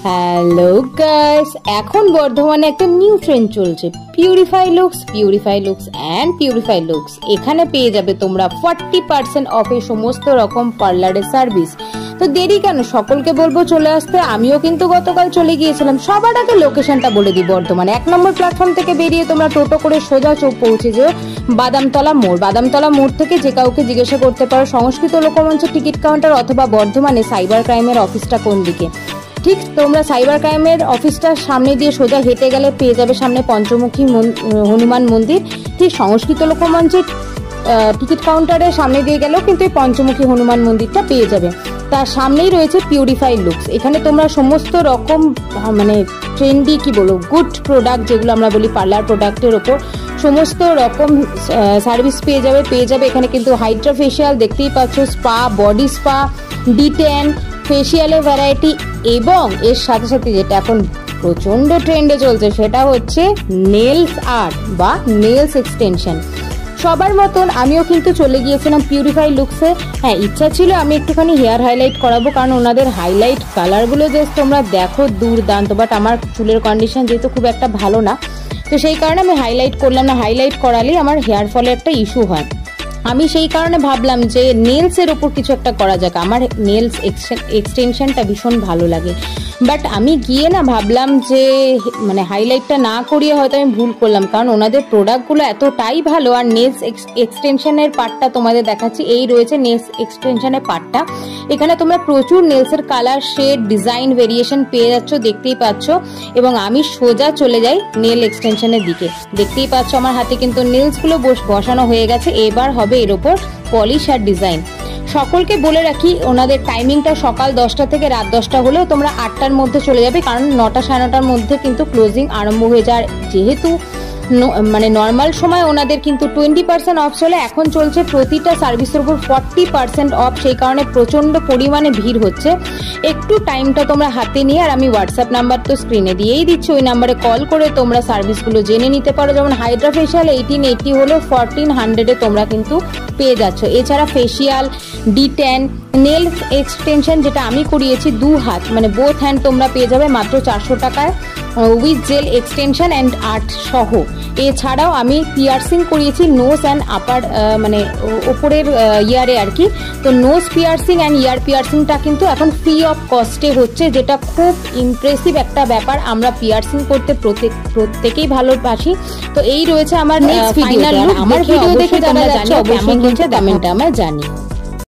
Hello guys, এখন বর্ধমানে একটা নিউ ট্রেন্ড চলছে, purify looks and purify looks. এখানে পেয়ে যাবে তোমরা 40% অফে সমস্ত রকম পার্লারের সার্ভিস। তো দেরি কেন, সকলকে বলবো চলে আসতে। আমিও কিন্তু গতকাল চলে গিয়েছিলাম। সবার আগে লোকেশনটা বলে দিই, বর্ধমানে 1 নম্বর প্ল্যাটফর্ম থেকে বেরিয়ে তোমরা টোটো করে সোজা পৌঁছে যেও বাদামতলা মোড় থেকে যে কাউকে জিজ্ঞাসা করতে পারো সংস্কৃত লোকমঞ্চের টিকিট কাউন্টার অথবা বর্ধমানে সাইবার ক্রাইমের অফিসটা কোন দিকে। ঠিক তোমরা সাইবার ক্রাইমের অফিসটার সামনে দিয়ে সোজা হেঁটে গেলে পেয়ে যাবে সামনে পঞ্চমুখী হনুমান মন্দির। ঠিক সংস্কৃত লোকমঞ্চের টিকিট কাউন্টারের সামনে দিয়ে গেলেও কিন্তু এই পঞ্চমুখী হনুমান মন্দিরটা পেয়ে যাবে। তার সামনেই রয়েছে পিউরিফাই লুকস। এখানে তোমরা সমস্ত রকম মানে ট্রেন্ডি কি বলবো গুড প্রোডাক্ট, যেগুলো আমরা বলি পার্লার প্রোডাক্টের ওপর সমস্ত রকম সার্ভিস পেয়ে যাবে। এখানে কিন্তু হাইড্রা ফেশিয়াল দেখতেই পাচ্ছ, স্পা, বডি স্পা, ডিটেন, ফেশিয়ালের ভ্যারাইটি এবং এর সাথে সাথে যেটা এখন প্রচন্ড ট্রেন্ডে চলছে সেটা হচ্ছে নেলস আর্ট বা নেলস এক্সটেনশন। সবার মতন আমিও কিন্তু চলে গিয়েছিলাম পিউরিফাই লুকসে। হ্যাঁ, ইচ্ছা ছিল আমি একটুখানি হেয়ার হাইলাইট করাবো, কারণ ওনাদের হাইলাইট কালারগুলো জাস্ট তোমরা দেখো দুর্দান্ত। বাট আমার চুলের কন্ডিশন যেহেতু খুব একটা ভালো না, তো সেই কারণে আমি হাইলাইট করলাম না। হাইলাইট করালেই আমার হেয়ার ফলের একটা ইস্যু হয়। আমি সেই কারণে ভাবলাম যে নেলসের ওপর কিছু একটা করা যাক। আমার নেলস এক্সটেনশনটা ভীষণ ভালো লাগে। বাট আমি গিয়ে না ভাবলাম যে মানে হাইলাইটটা না করিয়ে হয়তো আমি ভুল করলাম, কারণ ওনাদের প্রোডাক্টগুলো এতটাই ভালো। আর নেলস এক্সটেনশনের পার্টটা তোমাদের দেখাচ্ছি, এই রয়েছে নেলস এক্সটেনশনের পার্টটা। এখানে তোমরা প্রচুর নেলসের কালার, শেড, ডিজাইন, ভেরিয়েশন পেয়ে যাচ্ছ, দেখতেই পাচ্ছ। এবং আমি সোজা চলে যাই নেল এক্সটেনশনের দিকে। দেখতেই পাচ্ছ আমার হাতে কিন্তু নেলসগুলো বসানো হয়ে গেছে। এবার হবে এর ওপর পলিশ আর ডিজাইন। সকলকে বলে রাখি ওনাদের টাইমিংটা সকাল 10টা থেকে রাত 10টা হলেও তোমরা 8টার মধ্যে চলে যাবে, কারণ 9টা সাড়ে 9টার মধ্যে কিন্তু ক্লোজিং আরম্ভ হয়ে যায়। যেহেতু মানে নর্মাল সময় ওনাদের কিন্তু 20% অফ চলে, এখন চলছে প্রতিটা সার্ভিসের উপর 40% অফ। সেই কারণে প্রচন্ড পরিমাণে ভিড় হচ্ছে। একটু টাইমটা তোমরা হাতে নিয়ে, আর আমি হোয়াটসঅ্যাপ নাম্বার তো স্ক্রিনে দিয়েই দিচ্ছি, ওই নাম্বারে কল করে তোমরা সার্ভিসগুলো জেনে নিতে পারো। যেমন হাইড্রা ফেশিয়াল 1880 হলো 1400-এ তোমরা কিন্তু পেয়ে যাচ্ছ। এছাড়া ফেশিয়াল, ডিটেন, নেল এক্সটেনশন যেটা আমি করিয়েছি 2 হাত মানে বোথ হ্যান্ড তোমরা পেয়ে যাবে মাত্র 400 টাকায় with gel extension and art সহ। এছাড়াও আমি পিয়ার্সিং করিয়েছি নোজ অ্যান্ড আপার মানে ওপরের ইয়ারে আর কি। তো নোজ পিয়ার্সিং অ্যান্ড ইয়ার পিয়ার্সিংটা কিন্তু এখন ফ্রি অফ কস্টে হচ্ছে, যেটা খুব ইমপ্রেসিভ একটা ব্যাপার। আমরা পিয়ার্সিং করতে প্রত্যেকেই ভালোবাসি। তো এই রয়েছে আমার নেক্সট ফাইনাল লুক। আমার ভিডিও দেখে যারা যাচ্ছে অবশ্যই কমেন্টে আমায় জানিও।